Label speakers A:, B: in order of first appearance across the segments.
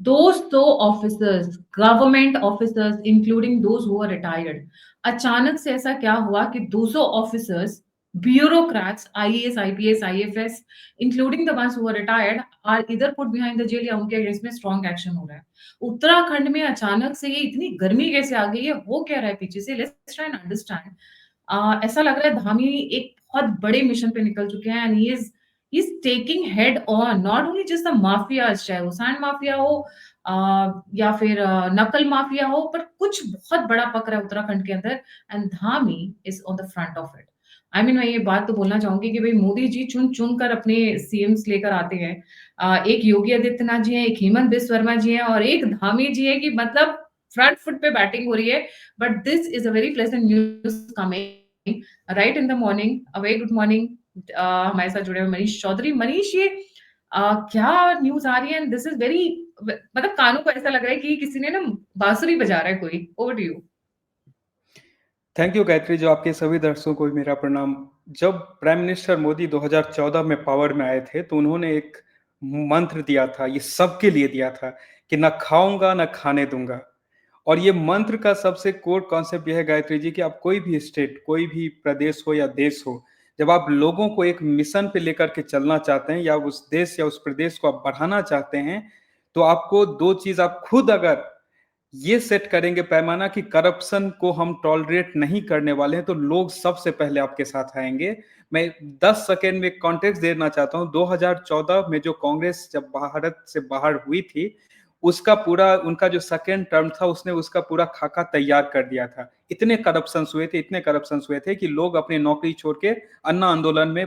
A: those दो officers, government officers, including those who are retired, अचानक से ऐसा क्या हुआ कि 200 officers, bureaucrats, IAS, IPS, IFS, including the ones who are retired, are इधर पुट बिहाइंड द जेल या उनके अगेंस्ट में स्ट्रॉन्ग एक्शन हो रहा है। उत्तराखंड में अचानक से ये इतनी गर्मी कैसे आ गई है, हो क्या रहा है पीछे से? Let's try and understand. ऐसा लग रहा है धामी एक बहुत बड़े मिशन पे निकल चुके हैं, and he is taking head on not only just the mafias, चाहे वो सैंड माफिया हो या फिर नकल माफिया हो, पर कुछ बहुत बड़ा पक रहा है उत्तराखंड के अंदर, and Dhami is on the front of it. मैं ये बात तो बोलना चाहूंगी कि भाई मोदी जी चुन चुन कर अपने सीएम्स लेकर आते हैं। एक योगी आदित्यनाथ जी हैं, एक हेमंत बिस्व शर्मा जी हैं, और एक धामी जी है, कि मतलब फ्रंट फुट पे बैटिंग हो रही है। But this is a very pleasant news coming right in the morning. A very good morning. हमारे साथ जुड़े हुए मनीष चौधरी। मनीष, ये क्या न्यूज आ रही है? दिस इज वेरी, मतलब कानों को ऐसा लग रहा है कि किसी ने ना बांसुरी बजा रहा है कोई। Over to you.
B: Thank you Gayatri. जो आपके सभी दर्शकों को भी मेरा प्रणाम। जब प्राइम मिनिस्टर मोदी 2014 में पावर में आए थे तो उन्होंने एक मंत्र दिया था, ये सबके लिए दिया था कि ना खाऊंगा ना खाने दूंगा। और ये मंत्र का सबसे कोर कॉन्सेप्ट यह है गायत्री जी कि आप कोई भी स्टेट, कोई भी प्रदेश हो या देश हो, जब आप लोगों को एक मिशन पे लेकर के चलना चाहते हैं या उस देश या उस प्रदेश को आप बढ़ाना चाहते हैं, तो आपको दो चीज, आप खुद अगर ये सेट करेंगे पैमाना कि करप्शन को हम टॉलरेट नहीं करने वाले हैं, तो लोग सबसे पहले आपके साथ आएंगे। मैं 10 सेकेंड में कॉन्टेक्स्ट देना चाहता हूं। 2014 में जो कांग्रेस जब भारत से बाहर हुई थी, उसका पूरा, उनका जो सेकेंड टर्म था, उसने उसका पूरा खाका तैयार कर दिया था। इतने करप्शन हुए थे, इतने करप्शन हुए थे कि लोग अपनी नौकरी छोड़ के अन्ना आंदोलन में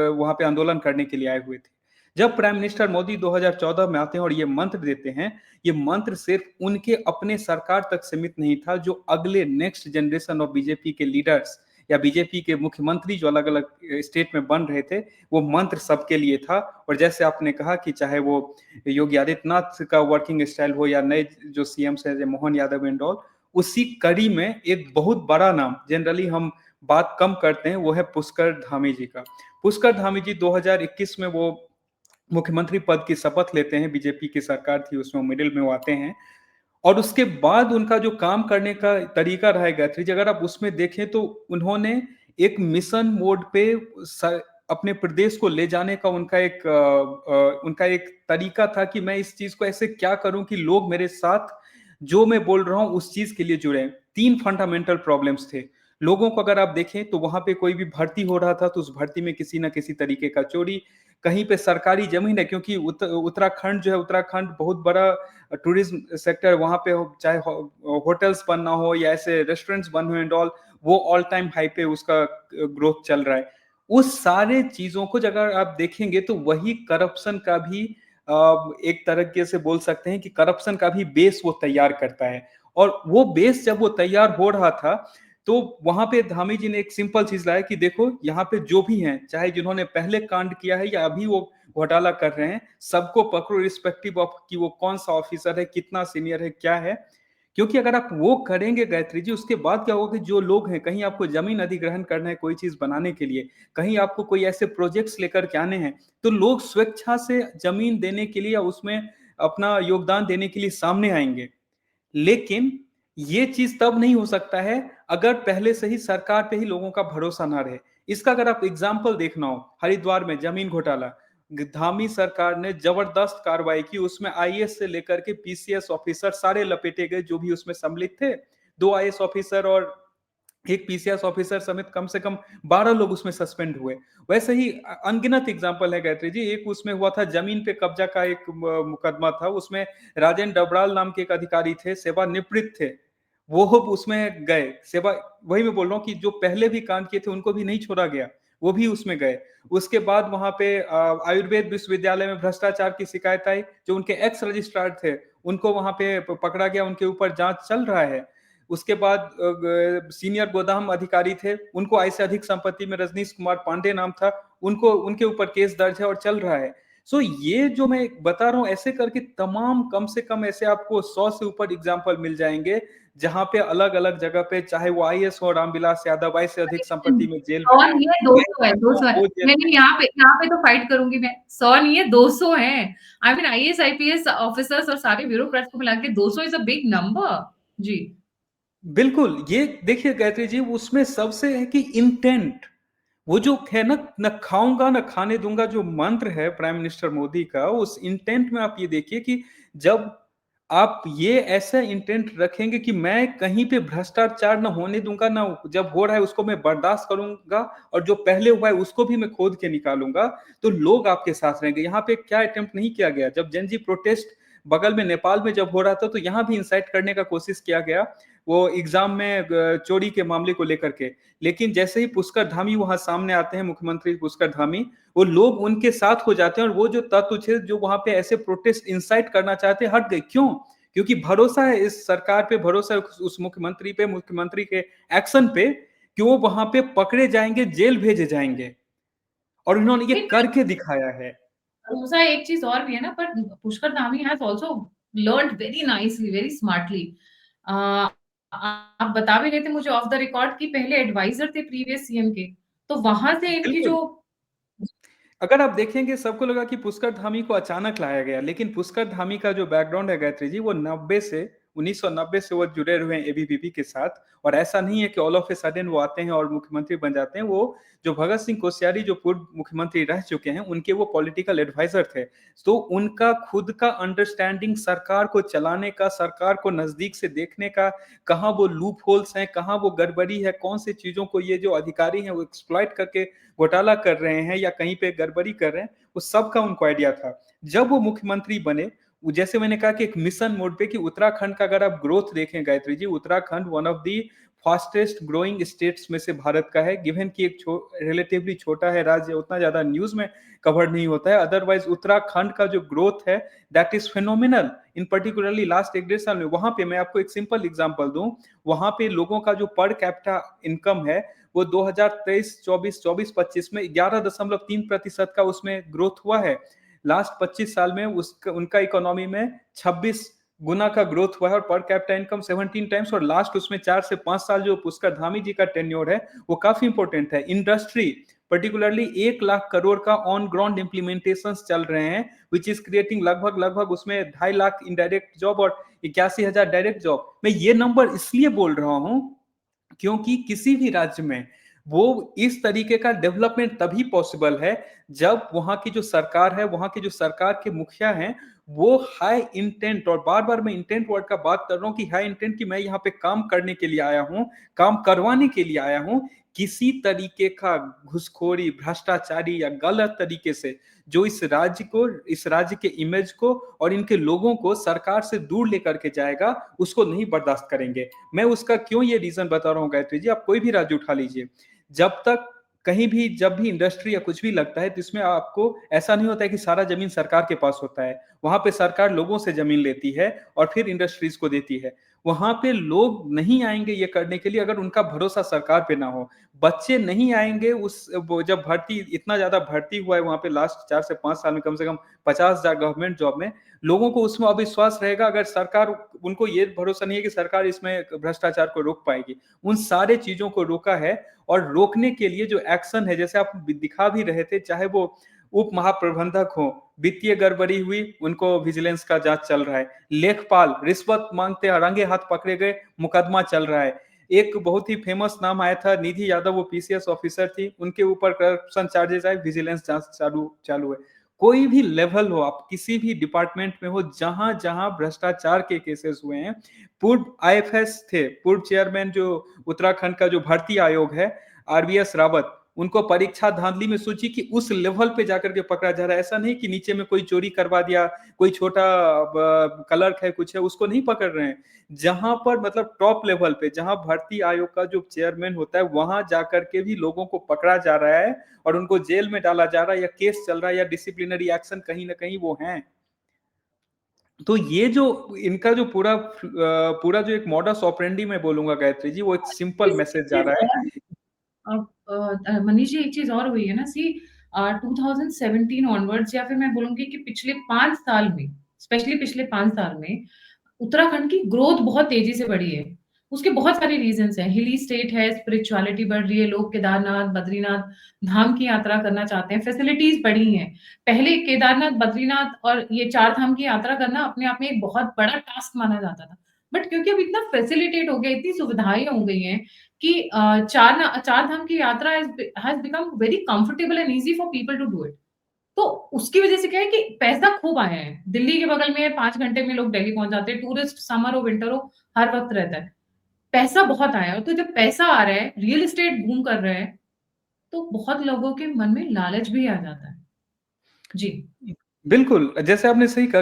B: वहां पे आंदोलन करने के लिए आए हुए थे। जब प्राइम मिनिस्टर मोदी 2014 में आते हैं और ये मंत्र देते हैं, ये मंत्र सिर्फ उनके अपने सरकार तक सीमित नहीं था, जो अगले नेक्स्ट जनरेशन ऑफ बीजेपी के लीडर्स या बीजेपी के मुख्यमंत्री जो अलग अलग स्टेट में बन रहे थे, वो मंत्र सबके लिए था। और जैसे आपने कहा कि चाहे वो योगी आदित्यनाथ का वर्किंग स्टाइल हो या नए जो सीएम्स है मोहन यादव एंड ऑल, उसी कड़ी में एक बहुत बड़ा नाम जनरली हम बात कम करते हैं, वो है पुष्कर धामी जी का। पुष्कर धामी जी 2021 में वो मुख्यमंत्री पद की शपथ लेते हैं। बीजेपी की सरकार थी उसमें, मिडिल में वो आते हैं। और उसके बाद उनका जो काम करने का तरीका रहा है गायत्री जी, अगर आप उसमें देखें तो उन्होंने एक मिशन मोड पे अपने प्रदेश को ले जाने का उनका एक तरीका था कि मैं इस चीज को ऐसे क्या करूं कि लोग मेरे साथ जो मैं बोल रहा हूं उस चीज के लिए जुड़े। तीन फंडामेंटल प्रॉब्लम्स थे लोगों को। अगर आप देखें तो वहां पे कोई भी भर्ती हो रहा था तो उस भर्ती में किसी ना किसी तरीके का चोरी, कहीं पे सरकारी जमीन है, क्योंकि उत्तराखंड जो है, उत्तराखंड बहुत बड़ा टूरिज्म सेक्टर, वहां पे चाहे होटल्स बनना हो या ऐसे रेस्टोरेंट्स बन हो एंड ऑल, वो ऑल टाइम हाई पे उसका ग्रोथ चल रहा है। उस सारे चीजों को अगर आप देखेंगे तो वही करप्शन का भी एक तरीके से बोल सकते हैं कि करप्शन का भी बेस वो तैयार करता है। और वो बेस जब वो तैयार हो रहा था तो वहां पे धामी जी ने एक सिंपल चीज लाया कि देखो यहाँ पे जो भी हैं, चाहे जिन्होंने पहले कांड किया है या अभी वो घोटाला कर रहे हैं, सबको पकड़ो रिस्पेक्टिव ऑफ कि वो कौन सा ऑफिसर है, कितना सीनियर है, क्या है। क्योंकि अगर आप वो करेंगे गायत्री जी, उसके बाद क्या होगा कि जो लोग हैं, कहीं आपको जमीन अधिग्रहण करना है कोई चीज बनाने के लिए, कहीं आपको कोई ऐसे प्रोजेक्ट्स लेकर के आने हैं, तो लोग स्वेच्छा से जमीन देने के लिए या उसमें अपना योगदान देने के लिए सामने आएंगे। लेकिन ये चीज तब नहीं हो सकता है अगर पहले से ही सरकार पे ही लोगों का भरोसा ना रहे। इसका अगर आप एग्जाम्पल देखना हो, हरिद्वार में जमीन घोटाला, धामी सरकार ने जबरदस्त कार्रवाई की, उसमें आईएएस से लेकर के पीसीएस ऑफिसर सारे लपेटे गए जो भी उसमें सम्मिलित थे। दो आईएएस ऑफिसर और एक पीसीएस ऑफिसर समेत कम से कम 12 लोग उसमें सस्पेंड हुए। वैसे ही अनगिनत एग्जाम्पल है गायत्री जी। एक उसमें हुआ था जमीन पे कब्जा का एक मुकदमा था, उसमें राजेंद्र डबराल नाम के एक अधिकारी थे, सेवानिवृत्त थे, वो उसमें गए सेवा। वही मैं बोल रहा हूँ कि जो पहले भी कांड किए थे उनको भी नहीं छोड़ा गया, वो भी उसमें गए। उसके बाद वहां पे आयुर्वेद विश्वविद्यालय में भ्रष्टाचार की शिकायत आई, जो उनके एक्स रजिस्ट्रार थे उनको वहां पे पकड़ा गया, उनके ऊपर जांच चल रहा है। उसके बाद सीनियर गोदाम अधिकारी थे, उनको आय से अधिक संपत्ति में, रजनीश कुमार पांडे नाम था, उनको, उनके ऊपर केस दर्ज है और चल रहा है। सो ये जो मैं बता रहा हूँ, ऐसे करके तमाम कम से कम ऐसे आपको 100 से ऊपर एग्जाम्पल मिल जाएंगे, जहां पे अलग अलग जगह पे, चाहे वो आईएएस हो रामविलास यादव, आय से अधिक संपत्ति में जेल में
A: सौ
B: है,
A: नहीं है,
B: ये
A: 200 है, 200 है।
B: वो जेल
A: नहीं
B: में।
A: नहीं, यहाँ पे तो फाइट करूंगी मैं। 100 नहीं है, 200 है। I mean IAS IPS officers और सारे ब्यूरोक्रेट्स को मिला के 200 इज अ बिग नंबर। जी।
B: बिल्कुल, ये देखिए गायत्री जी, उसमें सबसे है कि इंटेंट, वो जो है ना, न खाऊंगा न खाने दूंगा, जो मंत्र है प्राइम मिनिस्टर मोदी का, उस इंटेंट में आप ये देखिए कि जब आप ये ऐसा इंटेंट रखेंगे कि मैं कहीं पे भ्रष्टाचार न होने दूंगा, ना जब हो रहा है उसको मैं बर्दाश्त करूंगा, और जो पहले हुआ है उसको भी मैं खोद के निकालूंगा, तो लोग आपके साथ रहेंगे। यहाँ पे क्या अटेम्प्ट नहीं किया गया, जब जनजी प्रोटेस्ट बगल में नेपाल में जब हो रहा था, तो यहाँ भी इंसाइट करने का कोशिश किया गया, वो एग्जाम में चोरी के मामले को लेकर के। लेकिन जैसे ही पुष्कर धामी वहां सामने आते हैं, मुख्यमंत्री पुष्कर धामी, वो लोग उनके साथ हो जाते हैं, और वो जो तत्व थे जो वहां पे ऐसे प्रोटेस्ट इंसाइट करना चाहते हैं, हट गए। क्यों? क्योंकि भरोसा है इस सरकार पे, भरोसा है उस मुख्यमंत्री पे, मुख्यमंत्री के एक्शन पे, कि वो वहां पे पकड़े जाएंगे, जेल भेजे जाएंगे, और इन्होंने ये
A: नहीं,
B: करके दिखाया है।
A: भरोसा एक चीज और भी है ना, पर Pushkar Dhami has also learned very nicely, very smartly. आप बता भी रहे थे मुझे ऑफ द रिकॉर्ड कि पहले एडवाइजर थे प्रीवियस सीएम के, तो वहां से इनकी
B: बिल्कुल,
A: जो।
B: अगर आप देखेंगे सबको लगा कि पुष्कर धामी को अचानक लाया गया, लेकिन पुष्कर धामी का जो बैकग्राउंड है गायत्री जी, वो 1990 से वो जुड़े हुए हैं एबीवीपी के साथ। और ऐसा नहीं है कि ऑल ऑफ ए सडन वो आते हैं और मुख्यमंत्री बन जाते हैं। वो जो भगत सिंह कोश्यारी जो पूर्व मुख्यमंत्री रह चुके हैं, उनके वो पॉलिटिकल एडवाइजर थे। तो उनका खुद का अंडरस्टैंडिंग सरकार को चलाने का, सरकार को नजदीक से देखने का, कहाँ वो लूप होल्स हैं, कहाँ वो गड़बड़ी है, कौन सी चीजों को ये जो अधिकारी हैं वो एक्सप्लॉइट करके घोटाला कर रहे हैं या कहीं पे गड़बड़ी कर रहे हैं, वो सब का उनको आइडिया था। जब वो मुख्यमंत्री बने, जैसे मैंने कहा कि एक मिशन मोड पे, कि उत्तराखंड का अगर आप ग्रोथ देखें Gayatri ji, Uttarakhand one of the fastest growing states में से भारत का है। गिवन कि एक रिलेटिवली छोटा है राज्य, उतना ज्यादा न्यूज में कवर नहीं होता है, अदरवाइज उत्तराखंड का जो ग्रोथ है that is phenomenal, in particularly last 1-1.5 साल में। वहां पे मैं आपको एक सिंपल एग्जांपल दूं, वहां पे लोगों का जो पर कैपिटा इनकम है, वो 2023-24 में 11.3% का उसमें ग्रोथ हुआ है। लास्ट 25 साल में उनका इकोनॉमी में 26 गुना का ग्रोथ हुआ है, और पर कैपिटा इनकम 17 टाइम्स। और लास्ट उसमें 4 से 5 साल जो पुष्कर धामी जी का टेन्योर है, वो काफी इंपॉर्टेंट है। इंडस्ट्री पर्टिकुलरली 1 लाख करोड़ का ऑन ग्राउंड इंप्लीमेंटेशन चल रहे हैं, विच इज क्रिएटिंग लगभग उसमें 2.5 लाख इनडायरेक्ट जॉब और 81,000 डायरेक्ट जॉब। मैं ये नंबर इसलिए बोल रहा हूं क्योंकि किसी भी राज्य में वो इस तरीके का डेवलपमेंट तभी पॉसिबल है जब वहां की जो सरकार है, वहां की जो सरकार के मुखिया हैं, वो हाई इंटेंट, और बार बार मैं इंटेंट वर्ड का बात कर रहा हूं कि हाई इंटेंट, कि मैं यहाँ पे काम करने के लिए आया हूं, काम करवाने के लिए आया हूं, किसी तरीके का घुसखोरी, भ्रष्टाचारी या गलत तरीके से जो इस राज्य के इमेज को और इनके लोगों को सरकार से दूर लेकर के जाएगा, उसको नहीं बर्दाश्त करेंगे। मैं उसका क्यों ये रीजन बता रहा हूँ गायत्री जी, आप कोई भी राज्य उठा लीजिए, जब तक कहीं भी जब भी इंडस्ट्री या कुछ भी लगता है, तो इसमें आपको ऐसा नहीं होता है कि सारा जमीन सरकार के पास होता है। वहां पे सरकार लोगों से जमीन लेती है और फिर इंडस्ट्रीज को देती है। वहां पे लोग नहीं आएंगे ये करने के लिए अगर उनका भरोसा सरकार पे ना हो। बच्चे नहीं आएंगे जब भर्ती, इतना ज्यादा भर्ती हुआ है वहां पे लास्ट 4 से 5 साल में, कम से कम 50,000 गवर्नमेंट जॉब में, लोगों को उसमें अविश्वास रहेगा अगर सरकार, उनको ये भरोसा नहीं है कि सरकार इसमें भ्रष्टाचार को रोक पाएगी। उन सारे चीजों को रोका है, और रोकने के लिए जो एक्शन है, जैसे आप दिखा भी रहे थे, चाहे वो उप महाप्रबंधक हो, वित्तीय गड़बड़ी हुई, उनको विजिलेंस का जांच चल रहा है। लेखपाल रिश्वत मांगते रंगे हाथ पकड़े गए, मुकदमा चल रहा है। एक बहुत ही फेमस नाम आया था निधि यादव, वो पीसीएस ऑफिसर थी, उनके ऊपर करप्शन चार्जेस आए, विजिलेंस जांच चालू चालू है। कोई भी लेवल हो, आप किसी भी डिपार्टमेंट में हो, जहां जहां भ्रष्टाचार के केसेस हुए हैं, पूर्व आईएफएस थे, पूर्व चेयरमैन जो उत्तराखंड का जो भर्ती आयोग है, आरवीएस रावत, उनको परीक्षा धांधली में सोची कि उस लेवल पे जाकर के पकड़ा जा रहा है। ऐसा नहीं कि नीचे में कोई चोरी करवा दिया, कोई छोटा क्लर्क है, कुछ है, उसको नहीं पकड़ रहे हैं। जहां पर मतलब टॉप लेवल पे, जहां भर्ती आयोग का जो चेयरमैन होता है, वहां जाकर के भी लोगों को पकड़ा जा रहा है और उनको जेल में डाला जा रहा है, या केस चल रहा है, या डिसिप्लिनरी एक्शन कहीं ना कहीं वो है। तो ये जो इनका जो पूरा जो एक मॉडस ऑपरेंडी मैं बोलूंगा गायत्री जी, वो एक सिंपल मैसेज जा रहा है।
A: अब मनीष जी एक चीज और हुई है ना, सी 2017 ऑनवर्ड्स, या फिर मैं बोलूँगी कि पिछले 5 साल में, स्पेशली पिछले 5 साल में उत्तराखंड की ग्रोथ बहुत तेज़ी से बढ़ी है। उसके बहुत सारे रीज़न्स हैं, हिली स्टेट है, स्पिरिचुअलिटी बढ़ रही है, लोग केदारनाथ, बद्रीनाथ धाम की यात्रा करना चाहते हैं, फैसिलिटीज़ बढ़ी हैं। पहले केदारनाथ, बद्रीनाथ और ये 4 धाम की यात्रा करना अपने आप में एक बहुत बड़ा टास्क माना जाता था। बट क्योंकि अब इतना फैसिलिटेट हो गया, इतनी सुविधाएँ हो गई हैं कि 4 धाम की यात्रा has become very comfortable and easy for people to do it. तो उसकी वजह से क्या है कि पैसा खूब आया है। दिल्ली के बगल में है, 5 घंटे में लोग दिल्ली पहुँच जाते हैं। टूरिस्ट समर हो, विंटर हो, हर वक़्त रहता है। पैसा बहुत आया है, तो जब पैसा आ रहा है, रियल एस्टेट बूम कर रहा है, तो बहुत लोगों के मन में लालच भी आ जाता है। जी।
B: बिल्कुल, जैसे आपने सही कहा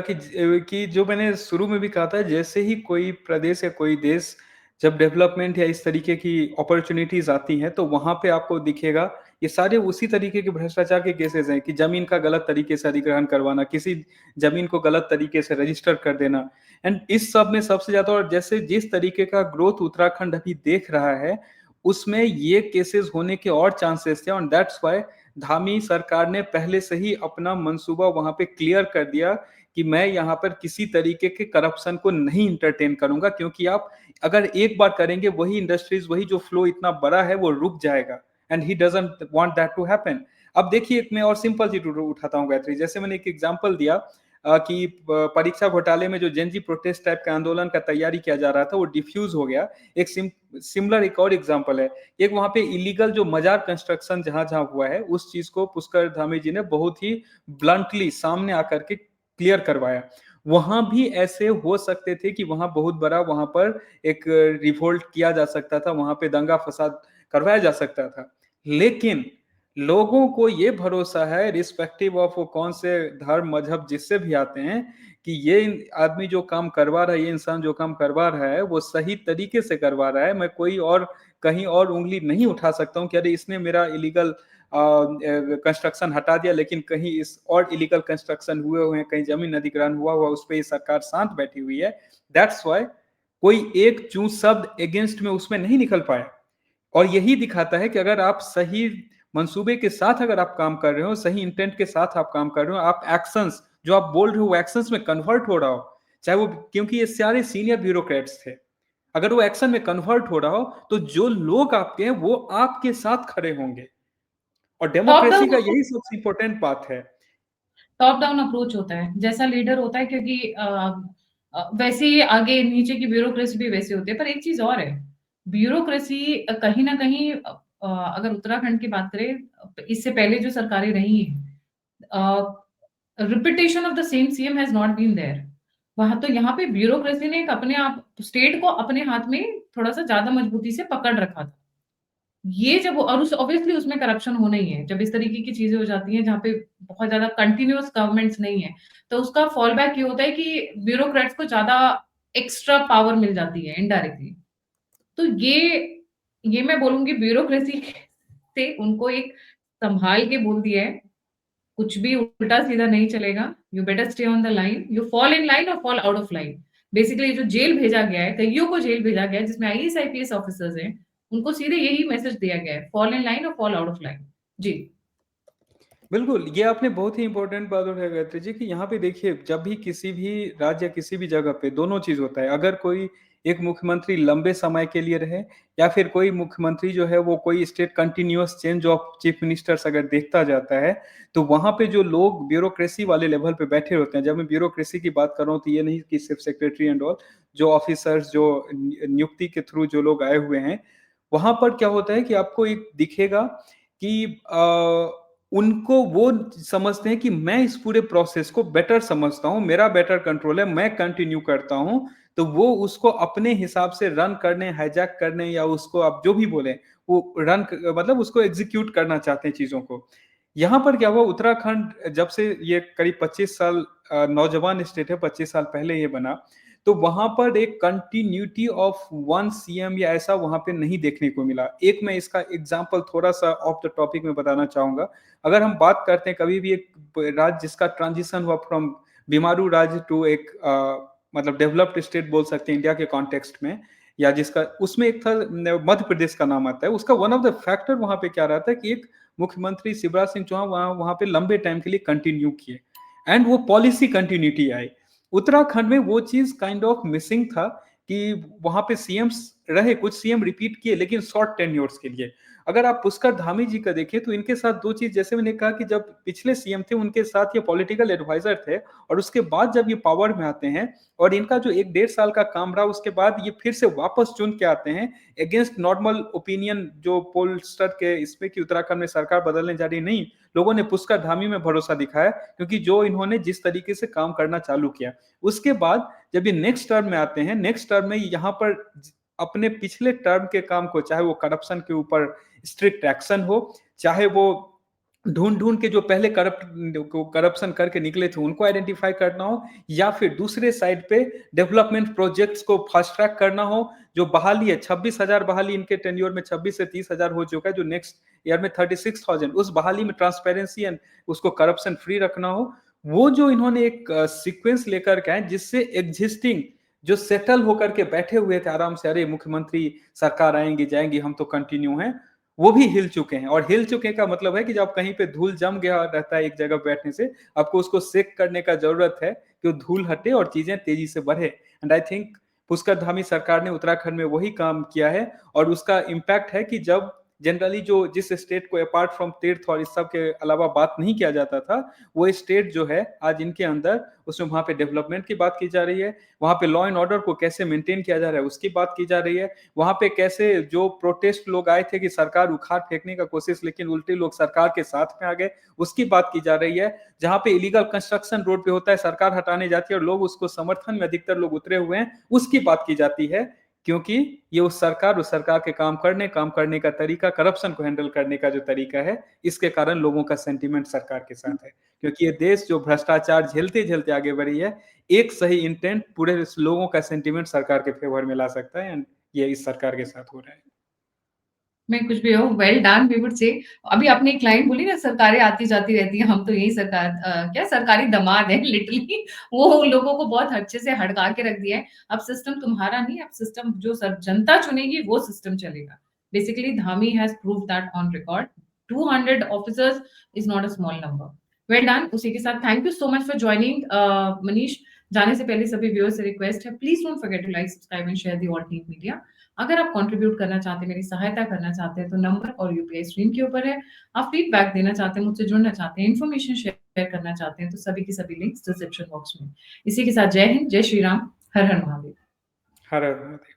B: कि जो मैंने शुरू में भी कहा था, जैसे ही कोई प्रदेश या कोई देश जब डेवलपमेंट या इस तरीके की अपॉर्च्युनिटीज़ आती हैं, तो वहाँ पे आपको दिखेगा, ये सारे उसी तरीके के भ्रष्टाचार के केसेज़ हैं कि ज़मीन का गलत तरीके से अधिग्रहण करवाना, किसी ज़मीन को गलत तरीके से रजिस्टर कर देना। एंड इस सब में सबसे ज़्यादा, और जैसे जिस तरीके का ग्रोथ उत्तराखंड अभी देख रहा है, उसमें ये केसेज़ होने के और चांसेस थे, एंड दैट्स व्हाई धामी सरकार ने पहले से ही अपना मंसूबा वहां पे क्लियर कर दिया कि मैं यहाँ पर किसी तरीके के करप्शन को नहीं इंटरटेन करूंगा, क्योंकि आप अगर एक बार करेंगे वही इंडस्ट्रीज, वही जो फ्लो इतना बड़ा है वो रुक जाएगा, and he doesn't want that to happen. अब देखिए, एक मैं और सिंपल चीज उठाता हूँ गायत्री, जैसे मैंने एक एग्जांपल दिया कि परीक्षा घोटाले में जो जेनजी प्रोटेस्ट टाइप का आंदोलन का तैयारी किया जा रहा था वो डिफ्यूज हो गया। एक सिमिलर एक और एग्जांपल है, एक वहां पे इलीगल जो मजार कंस्ट्रक्शन जहां जहां हुआ है, उस चीज को पुष्कर धामी जी ने बहुत ही ब्लंटली सामने आकर के क्लियर करवाया। वहां भी ऐसे हो सकते थे कि वहां बहुत बड़ा वहां पर एक रिवोल्ट किया जा सकता था, वहां पे दंगा फसाद करवाया जा सकता था, लेकिन लोगों को ये भरोसा है, रिस्पेक्टिव ऑफ वो कौन से धर्म मजहब जिससे भी आते हैं, कि ये आदमी जो काम करवा रहा है, ये इंसान जो काम करवा रहा है वो सही तरीके से करवा रहा है। मैं कोई और कहीं और उंगली नहीं उठा सकता हूँ कि अरे इसने मेरा इलीगल कंस्ट्रक्शन हटा दिया, लेकिन कहीं इस और इलीगल कंस्ट्रक्शन हुए हुए हैं, कहीं जमीन अधिग्रहण हुआ हुआ, उस पर ये सरकार शांत बैठी हुई है। दैट्स वाई कोई एक चूं शब्द अगेंस्ट में उसमें नहीं निकल पाया। और यही दिखाता है कि अगर आप सही मंसूबे के साथ अगर आप काम कर रहे हो, सही इंटेंट के साथ आप काम कर रहे हो, आप एक्शंस जो आप बोल रहे हो वो एक्शंस में कन्वर्ट हो रहा हो, चाहे वो, क्योंकि ये सारे सीनियर ब्यूरोक्रेट्स थे, अगर वो एक्शन में कन्वर्ट हो रहा हो तो जो लोग आपके हैं वो आपके साथ खड़े होंगे। और
A: टॉप
B: डेमोक्रेसी
A: डाउन
B: का यही सबसे इंपॉर्टेंट बात है।
A: टॉप डाउन अप्रोच होता है, जैसा लीडर होता है, क्योंकि वैसे ही आगे नीचे की ब्यूरोक्रेसी भी वैसे होती है। पर एक चीज और है, ब्यूरोक्रेसी कहीं ना कहीं अगर उत्तराखंड की बात करें, इससे पहले जो सरकारें रही हैं, repetition of the same CM has not been there. वहां तो यहाँ पे ब्यूरोक्रेसी ने एक अपने आप स्टेट को अपने हाथ में थोड़ा सा ज्यादा मजबूती से पकड़ रखा था। ये जब, और उस ऑब्वियसली उसमें करप्शन होना ही है। जब इस तरीके की चीज़ें हो जाती हैं जहाँ पे बहुत ज़्यादा कंटीन्यूअस गवर्नमेंट्स नहीं है, तो उसका फॉल बैक ये होता है कि ब्यूरोक्रेट्स को ज़्यादा एक्स्ट्रा पावर मिल जाती है इनडायरेक्टली। तो ये मैं बोलूँगी ब्यूरोक्रेसी से उनको एक सँभाल के बोल दिया है, कुछ भी उल्टा-सीधा नहीं चलेगा। You better stay on the line, you fall in line और fall out of line. Basically जो जेल भेजा गया है, कइयों को जेल भेजा गया है जिसमें आईएएस, आईपीएस ऑफिसर्स हैं, उनको सीधे यही मैसेज दिया गया है, फॉल इन लाइन और फॉल आउट ऑफ लाइन। जी।
B: बिल्कुल, ये आपने बहुत ही इम्पोर्टेंट बात उठाई गायत्री जी, कि यहाँ पे देखिए, जब भी किसी भी राज्य या किसी भी जगह पे दोनों चीज़ होता है। अगर कोई एक मुख्यमंत्री लंबे समय के लिए रहे, या फिर कोई मुख्यमंत्री जो है वो कोई state continuous change of chief ministers अगर देखता जाता है, तो वहाँ पे जो लोग ब्यूरोक्रेसी वाले लेवल पे बैठे होते हैं, जब मैं ब्यूरोक्रेसी की बात कर रहा हूँ तो ये नहीं कि सिर्फ सेक्रेटरी एंड ऑल, जो ऑफिसर्स जो नियुक्ति के थ्रू जो लोग आए हुए हैं, वहाँ पर क्या होता है कि आपको एक दिखेगा कि उनको वो समझते हैं कि मैं इस पूरे प्रोसेस को बेटर समझता हूँ, मेरा बेटर कंट्रोल है, मैं कंटिन्यू करता हूँ, तो वो उसको अपने हिसाब से रन करने, हाईजैक करने, या उसको आप जो भी बोले, वो मतलब उसको एग्जीक्यूट करना चाहते हैं चीजों को। यहाँ पर क्या हुआ, उत्तराखंड जब से ये करीब 25 साल नौजवान स्टेट है, 25 साल पहले ये बना, तो वहां पर एक कंटिन्यूटी ऑफ वन सीएम या ऐसा वहां पे नहीं देखने को मिला। एक मैं इसका एग्जांपल थोड़ा सा ऑफ द टॉपिक में बताना चाहूंगा। अगर हम बात करते हैं कभी भी एक राज्य जिसका ट्रांजिशन हुआ फ्रॉम बीमारू राज्य टू एक मतलब डेवलप्ड स्टेट बोल सकते हैं इंडिया के कॉन्टेक्स्ट में, या जिसका उसमें एक था मध्य प्रदेश का नाम आता है। उसका वन ऑफ द फैक्टर वहां पे क्या रहा था कि एक मुख्यमंत्री शिवराज सिंह चौहान वहाँ पे लंबे टाइम के लिए कंटिन्यू किए एंड वो पॉलिसी कंटिन्यूटी आई। उत्तराखंड में वो चीज़ काइंड ऑफ मिसिंग था कि वहाँ पे सीएम्स रहे, कुछ सीएम रिपीट किए लेकिन शॉर्ट टेन्योर्स के लिए। अगर आप पुष्कर धामी जी का देखें तो इनके साथ 2 चीज़, जैसे मैंने कहा कि जब पिछले सीएम थे उनके साथ ये पॉलिटिकल एडवाइज़र थे और उसके बाद जब ये पावर में आते हैं और इनका जो 1 डेढ़ साल का काम रहा उसके बाद ये फिर से वापस चुन के आते हैं अगेंस्ट नॉर्मल ओपिनियन जो पोलस्टर के इसमें कि उत्तराखंड में सरकार बदलने जा रही है। नहीं, लोगों ने पुष्कर धामी में भरोसा दिखाया क्योंकि जो इन्होंने जिस तरीके से काम करना चालू किया। उसके बाद जब ये नेक्स्ट टर्म में आते हैं, नेक्स्ट टर्म में यहाँ पर अपने पिछले टर्म के काम को, चाहे वो करप्शन के ऊपर स्ट्रिक्ट एक्शन हो, चाहे वो ढूंढ के जो पहले करप्शन करके निकले थे उनको आइडेंटिफाई करना हो, या फिर दूसरे साइड पे डेवलपमेंट प्रोजेक्ट्स को फास्ट ट्रैक करना हो। जो बहाली है 26,000 बहाली इनके टेन्योर में 26 से 30,000 हो चुका है, जो नेक्स्ट ईयर में 36,000, उस बहाली में ट्रांसपेरेंसी एंड उसको करप्शन फ्री रखना हो। वो जो इन्होंने एक सीक्वेंस लेकर के आए जिससे एग्जिस्टिंग जो सेटल होकर के बैठे हुए थे आराम से, अरे मुख्यमंत्री सरकार आएंगी जाएंगी हम तो कंटिन्यू हैं, वो भी हिल चुके हैं। और हिल चुके का मतलब है कि जब कहीं पे धूल जम गया रहता है एक जगह बैठने से, आपको उसको सेक करने का जरूरत है कि वो धूल हटे और चीजें तेजी से बढ़े। And I think Pushkar Dhami सरकार ने उत्तराखंड में वही काम किया है और उसका इम्पैक्ट है कि जब जनरली जो जिस स्टेट को अपार्ट फ्रॉम तीर्थ और इस सब के अलावा बात नहीं किया जाता था, वो स्टेट जो है आज इनके अंदर, उसमें वहाँ पे डेवलपमेंट की बात की जा रही है, वहाँ पे लॉ एंड ऑर्डर को कैसे मेंटेन किया जा रहा है उसकी बात की जा रही है, वहाँ पे कैसे जो प्रोटेस्ट लोग आए थे कि सरकार उखाड़ फेंकने का कोशिश लेकिन उल्टे लोग सरकार के साथ में आ गए, उसकी बात की जा रही है। जहाँ पे इलीगल कंस्ट्रक्शन रोड पे होता है, सरकार हटाने जाती है और लोग उसको समर्थन में अधिकतर लोग उतरे हुए हैं, उसकी बात की जाती है। क्योंकि ये उस सरकार के काम करने का तरीका, करप्शन को हैंडल करने का जो तरीका है, इसके कारण लोगों का सेंटीमेंट सरकार के साथ है। क्योंकि ये देश जो भ्रष्टाचार झेलते-झेलते आगे बढ़ी है, एक सही इंटेंट पूरे लोगों का सेंटीमेंट सरकार के फेवर में ला सकता है एंड ये इस सरकार के साथ हो रहा है।
A: मैं कुछ भी हो, well done we would say. अभी आपने एक लाइन बोली ना, सरकारें आती जाती रहती हैं, हम तो यही सरकार क्या सरकारी दामाद हैं लिटरली। वो लोगों को बहुत अच्छे से हड़का के रख दिया है। अब सिस्टम तुम्हारा नहीं, अब सिस्टम जो जनता चुनेगी वो सिस्टम चलेगा। Basically Dhami has prove that on record. 200 officers is not a small number. Well done. उसी के साथ thank you so much for joining Manish. जाने से पहले सभी व्यूअर्स से रिक्वेस्ट है, please don't forget to like, subscribe and share the alternate media. अगर आप कंट्रीब्यूट करना चाहते हैं, मेरी सहायता करना चाहते हैं, तो नंबर और यूपीआई स्क्रीन के ऊपर है। आप फीडबैक देना चाहते हैं, मुझसे जुड़ना चाहते हैं, इन्फॉर्मेशन शेयर करना चाहते हैं, तो सभी की सभी लिंक्स डिस्क्रिप्शन बॉक्स में। इसी के साथ जय हिंद, जय श्री राम, हर हर महादेव।
B: हर हर महादेव।